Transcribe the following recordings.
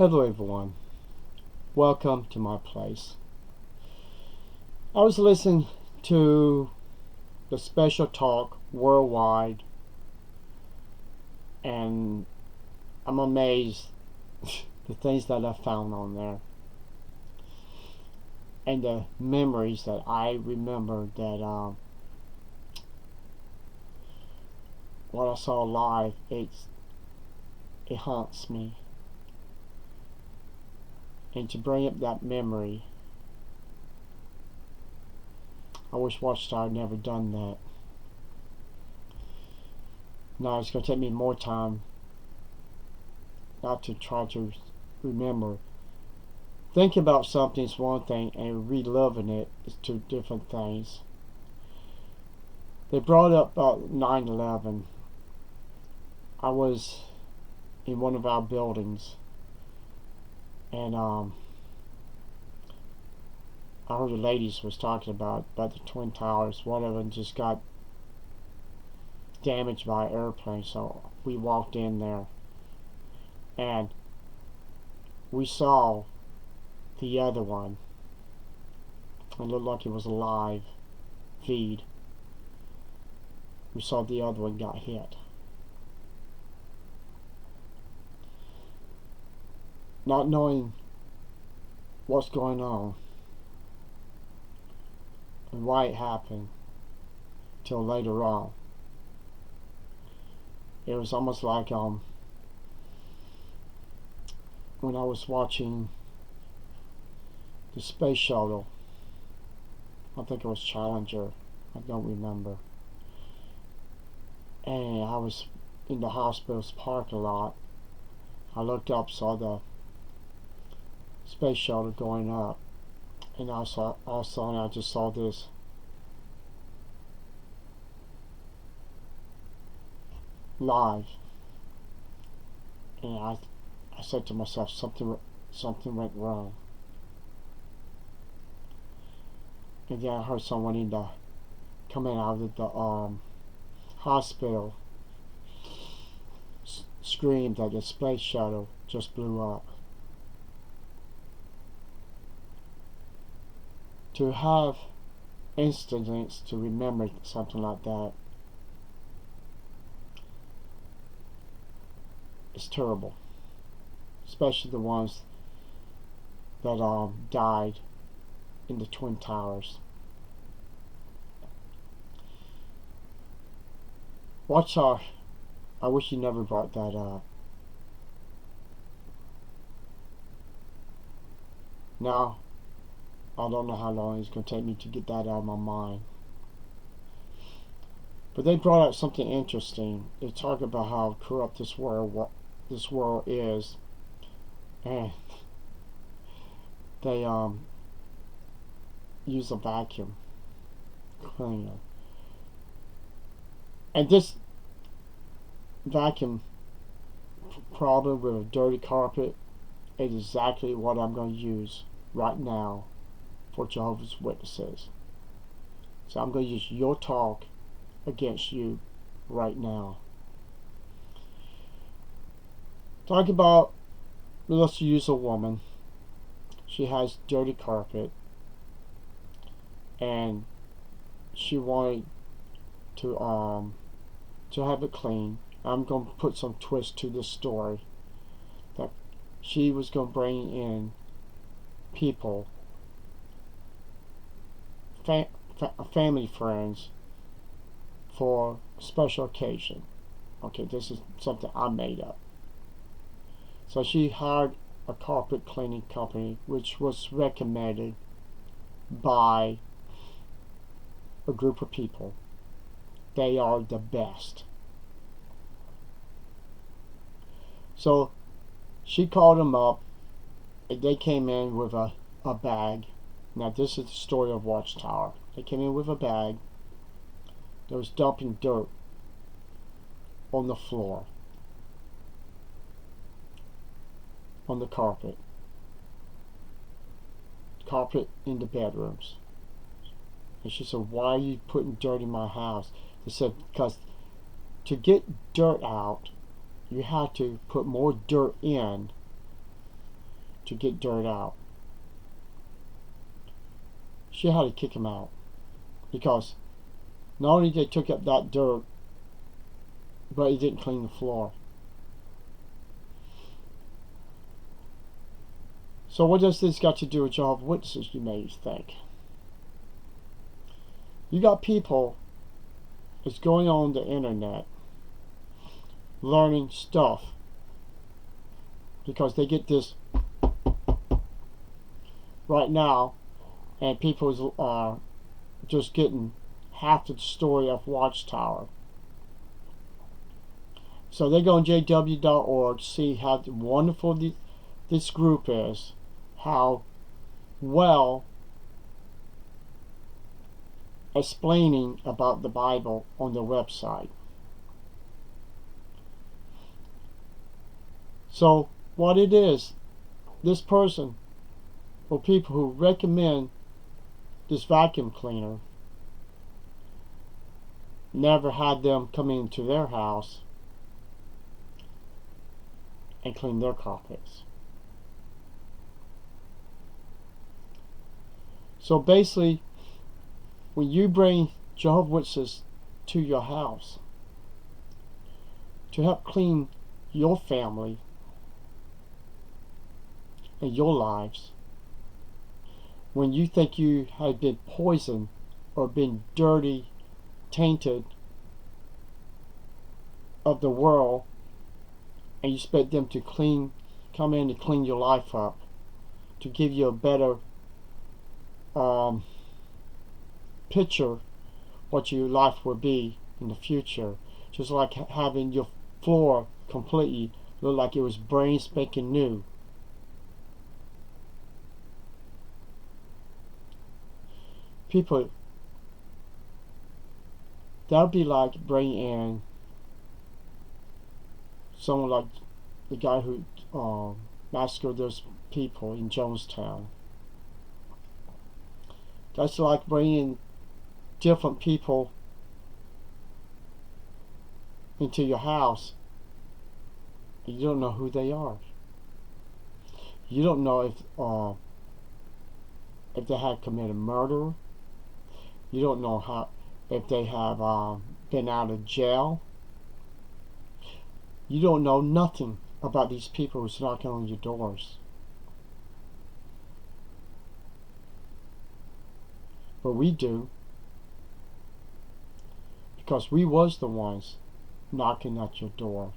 Hello everyone, welcome to my place. I was listening to the special talk worldwide and I'm amazed the things that I found on there and the memories that I remember that what I saw live, it haunts me. And to bring up that memory, I wish Watchtower had never done that. Now it's going to take me more time not to try to remember. Thinking about something is one thing and reliving it is two different things. They brought up about 9/11. I was in one of our buildings and I heard the ladies was talking about the Twin Towers. One of them just got damaged by an airplane, so we walked in there and we saw the other one. It looked like it was a live feed. We saw the other one got hit. Not knowing what's going on and why it happened till later on. It was almost like when I was watching the space shuttle. I think it was Challenger, I don't remember. And I was in the hospital's parking lot. I looked up, saw the space shuttle going up, and I just saw this live, and I said to myself, something went wrong. And then I heard someone coming out of the hospital scream that the space shuttle just blew up. To have incidents to remember something like that is terrible, especially the ones that died in the Twin Towers. Watchtower, I wish you never brought that up. Now, I don't know how long it's going to take me to get that out of my mind. But they brought up something interesting. They talk about how corrupt this world is, and they use a vacuum cleaner. And this vacuum problem with a dirty carpet is exactly what I'm going to use right now for Jehovah's Witnesses. So I'm going to use your talk against you right now. Talk about, let's use a woman. She has dirty carpet and she wanted to have it clean. I'm going to put some twist to this story that she was going to bring in people, family friends, for a special occasion. Okay, this is something I made up. So she hired a carpet cleaning company which was recommended by a group of people. They are the best. So she called them up and they came in with a bag. Now this is the story of Watchtower. They came in with a bag that was dumping dirt on the floor, on the carpet in the bedrooms. And she said, why are you putting dirt in my house? They said, because to get dirt out, you have to put more dirt in to get dirt out. She had to kick him out because not only they took up that dirt, but he didn't clean the floor. So what does this got to do with Jehovah's Witnesses, you may think? You got people that's going on the internet learning stuff because they get this right now, and people are just getting half the story of Watchtower. So they go on jw.org to see how wonderful this group is, how well explaining about the Bible on their website. So what it is, this person or people who recommend this vacuum cleaner never had them come into their house and clean their carpets. So basically, when you bring Jehovah's Witnesses to your house to help clean your family and your lives, when you think you have been poisoned or been dirty, tainted of the world, and you expect them to come in and clean your life up, to give you a better picture what your life will be in the future, just like having your floor completely look like it was brand spanking new. People, that would be like bringing in someone like the guy who massacred those people in Jonestown. That's like bringing different people into your house and you don't know who they are. You don't know if they have committed murder. You don't know if they have been out of jail. You don't know nothing about these people who's knocking on your doors. But we do, because we was the ones knocking at your door.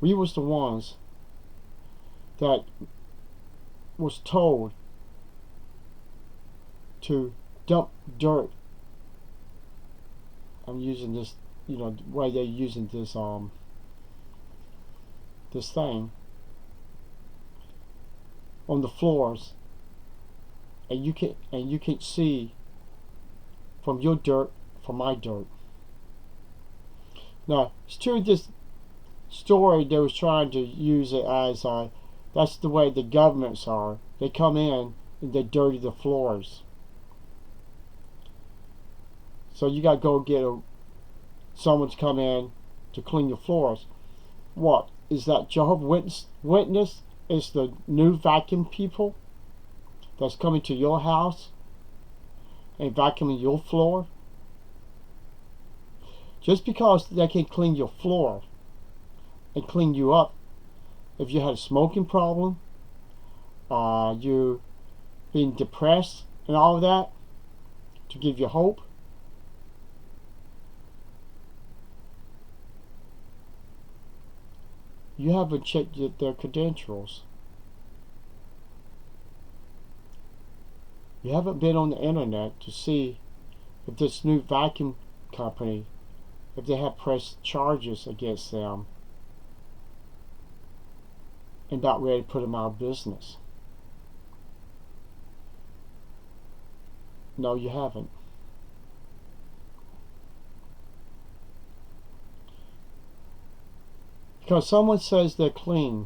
We was the ones that was told to dump dirt. I'm using this, the way they're using this this thing on the floors, and you can't see from your dirt from my dirt. Now, it's true this story they was trying to use it as that's the way the governments are. They come in and they dirty the floors. So you got to go get someone to come in to clean your floors. What is that? Jehovah's Witness is the new vacuum people that's coming to your house and vacuuming your floor? Just because they can clean your floor and clean you up, if you had a smoking problem, you being depressed and all of that, to give you hope, you haven't checked their credentials. You haven't been on the internet to see if this new vacuum company, if they have pressed charges against them and about ready to put them out of business. No, you haven't. Because someone says they're clean,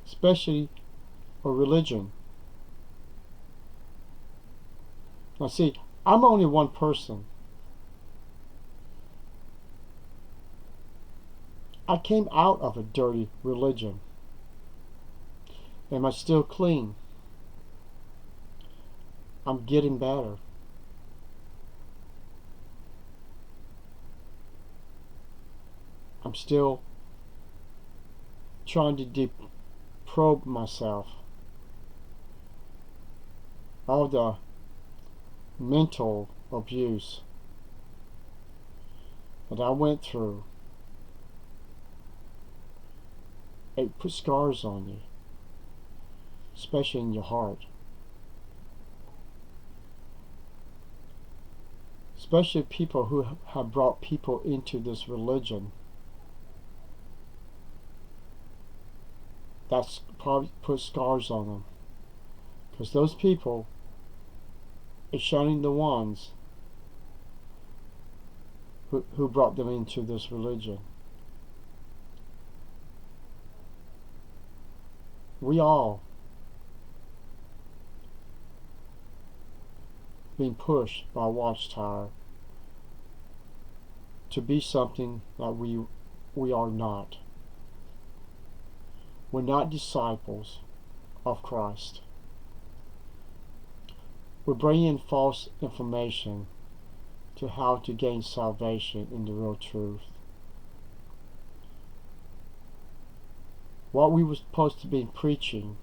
especially for religion. Now see, I'm only one person. I came out of a dirty religion. Am I still clean? I'm getting better. I'm still trying to probe myself. All the mental abuse that I went through, it puts scars on you, especially in your heart. Especially people who have brought people into this religion. That's probably put scars on them. Because those people are shunning the ones who brought them into this religion. We all being pushed by Watchtower to be something that we are not. We're not disciples of Christ. We're bringing false information to how to gain salvation in the real truth. What we were supposed to be preaching,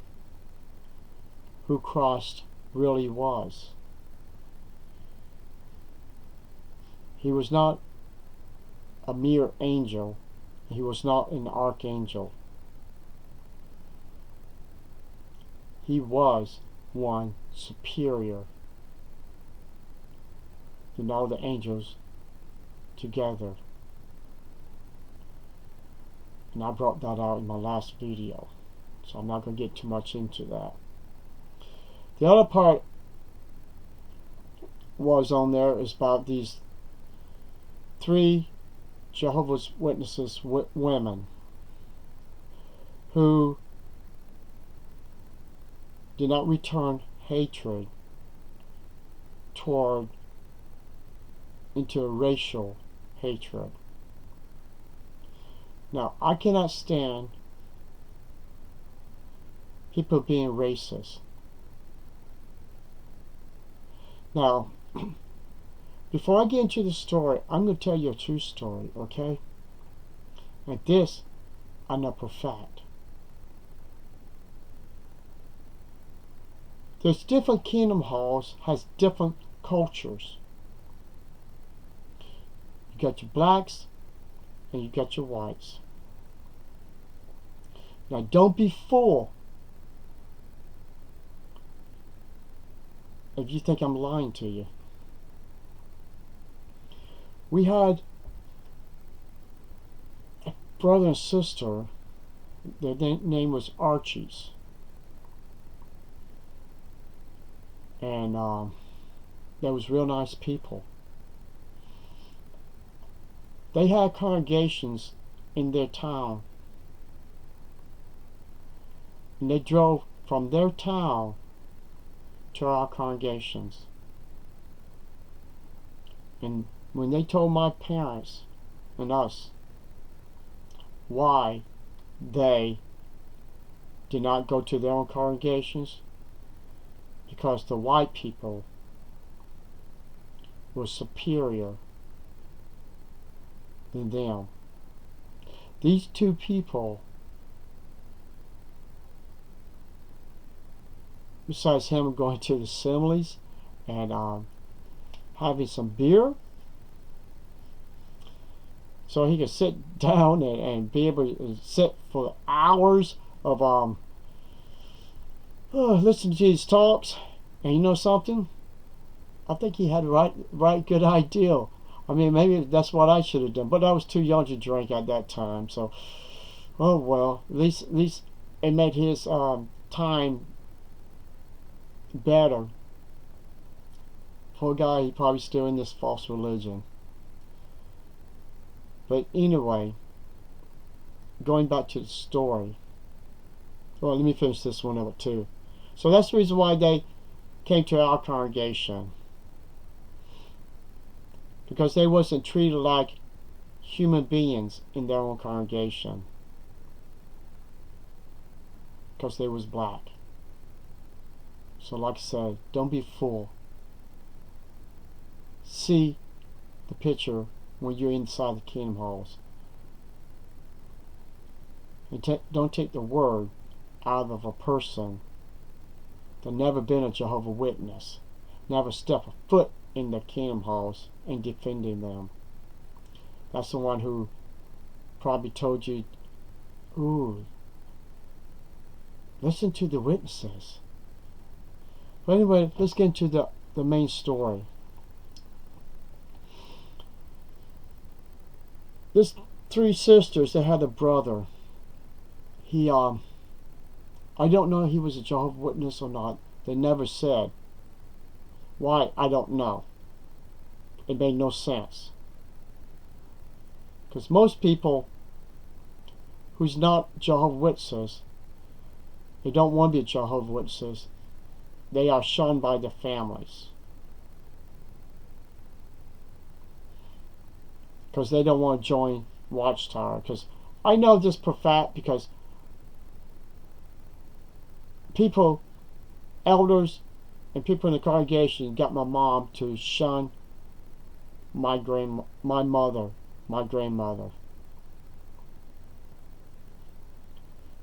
who Christ really was. He was not a mere angel. He was not an archangel. He was one superior than all the angels together. And I brought that out in my last video, so I'm not going to get too much into that. The other part was on there is about these 3 Jehovah's Witnesses women who did not return hatred toward into a racial hatred. Now, I cannot stand people being racist. Now, before I get into the story, I'm going to tell you a true story, okay? And this, I know for fact. There's different kingdom halls, has different cultures. You got your blacks, and you got your whites. Now, don't be fooled if you think I'm lying to you. We had a brother and sister, their name was Archie's. And they was real nice people. They had congregations in their town. And they drove from their town to our congregations. And when they told my parents and us why they did not go to their own congregations, because the white people were superior than them. These 2 people, besides him going to the assemblies and having some beer, so he could sit down and be able to sit for hours of listening to these talks. And you know something? I think he had a right good idea. I mean, maybe that's what I should have done, but I was too young to drink at that time. So, oh well. At least it made his time better. Poor guy, he probably still in this false religion. But anyway, going back to the story. Well, let me finish this one up too. So that's the reason why they came to our congregation. Because they wasn't treated like human beings in their own congregation because they was black. So like I said, don't be fooled. See the picture when you're inside the kingdom halls. And don't take the word out of a person that never been a Jehovah Witness, never step a foot in the kingdom halls and defending them. That's the one who probably told you, ooh, listen to the witnesses. But anyway, let's get into the main story. This three sisters, they had a brother. He, I don't know if he was a Jehovah's Witness or not. They never said. Why? I don't know. It made no sense. Because most people who's not Jehovah's Witnesses, they don't want to be Jehovah's Witnesses. They are shunned by their families. Because they don't want to join Watchtower. Because I know this for fact because people, elders, and people in the congregation got my mom to shun my grandmother.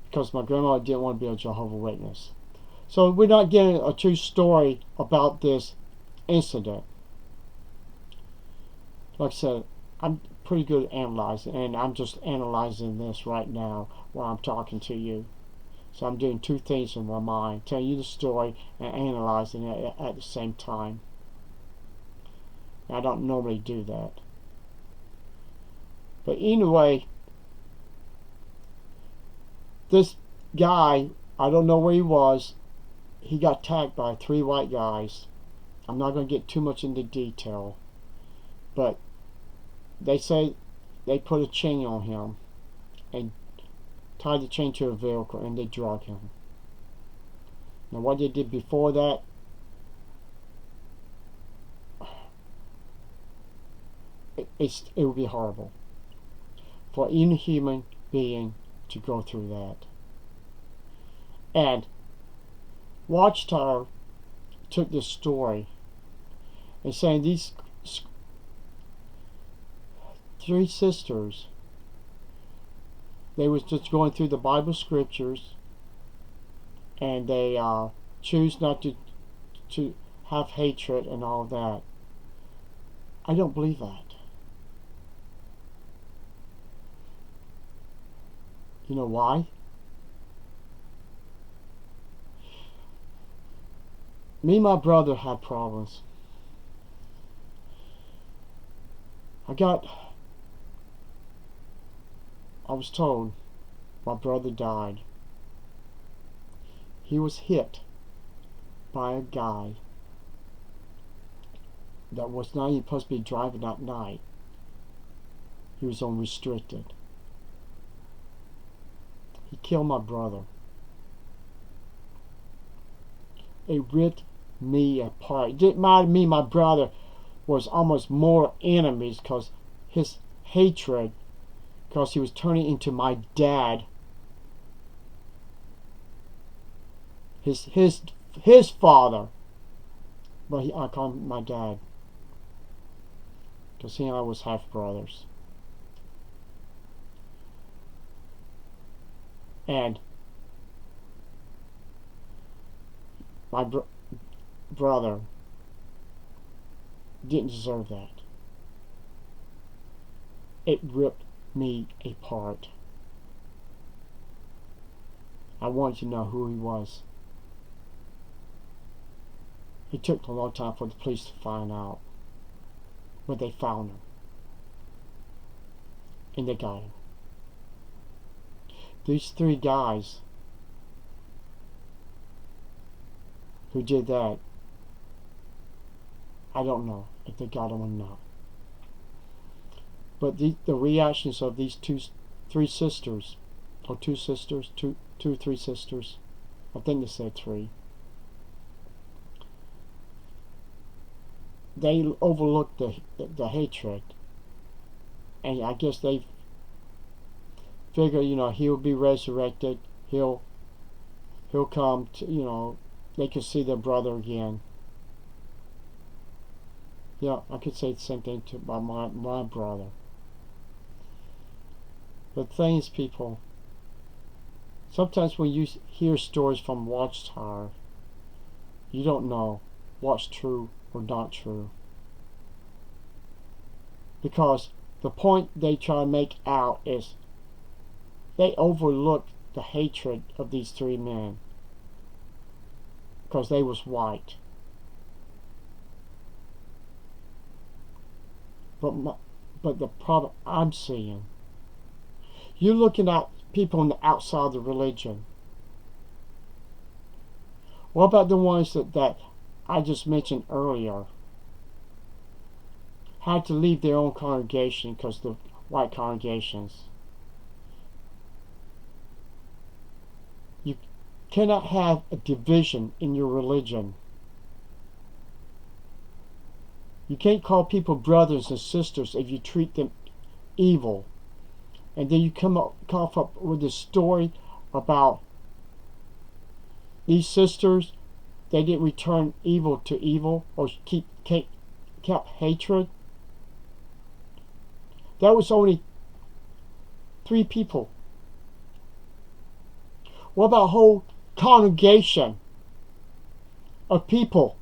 Because my grandmother didn't want to be a Jehovah's Witness. So we're not getting a true story about this incident. Like I said, I'm pretty good at analyzing, and I'm just analyzing this right now while I'm talking to you. So I'm doing two things in my mind, telling you the story and analyzing it at the same time. I don't normally do that. But anyway, this guy, I don't know where he was, he got attacked by three white guys. I'm not going to get too much into detail, but they say they put a chain on him and tied the chain to a vehicle and they drug him. Now what they did before that, it would be horrible for any human being to go through that. And Watchtower took this story and saying these three sisters, they was just going through the Bible scriptures and they choose not to have hatred and all that. I don't believe that. You know why? Me and my brother had problems. I was told my brother died. He was hit by a guy that was not even supposed to be driving at night. He was on restricted. He killed my brother. It ripped me apart. It didn't matter to me, my brother was almost more enemies because his hatred, because he was turning into my dad. His father, but I call him my dad because he and I was half brothers. And my brother didn't deserve that. It ripped me apart. I wanted to know who he was. It took a long time for the police to find out, but they found him. And they got him. These three guys who did that, I don't know if they got him or not. But the reactions of these three sisters, or two or three sisters, I think they said three, they overlooked the hatred And I guess they figure, he'll be resurrected. He'll come to, they can see their brother again. Yeah, I could say the same thing to my brother. The thing is, people, sometimes when you hear stories from Watchtower, you don't know what's true or not true. Because the point they try to make out is they overlook the hatred of these three men because they was white. But the problem I'm seeing, you're looking at people on the outside of the religion. What about the ones that I just mentioned earlier? Had to leave their own congregation because the white congregations. You cannot have a division in your religion. You can't call people brothers and sisters if you treat them evil. And then you come up with this story about these sisters, they didn't return evil to evil or kept hatred. That was only 3 people. What about a whole congregation of people?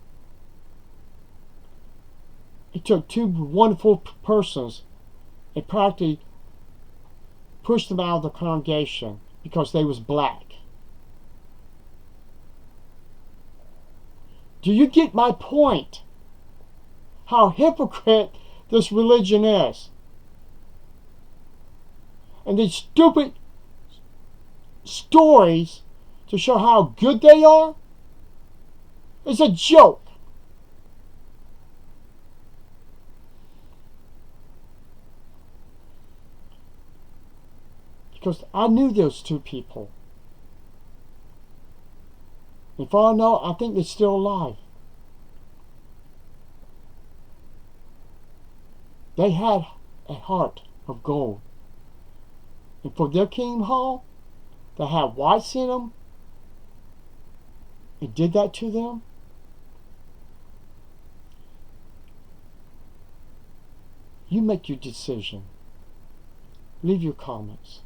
It took 2 wonderful persons and practically pushed them out of the congregation because they was black. Do you get my point? How hypocrite this religion is. And these stupid stories to show how good they are is a joke. Because I knew those 2 people. If I know, I think they're still alive. They had a heart of gold. And for their kingdom hall, they had whites in them, and did that to them. You make your decision. Leave your comments.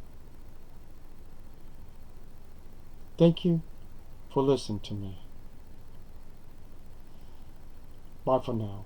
Thank you for listening to me. Bye for now.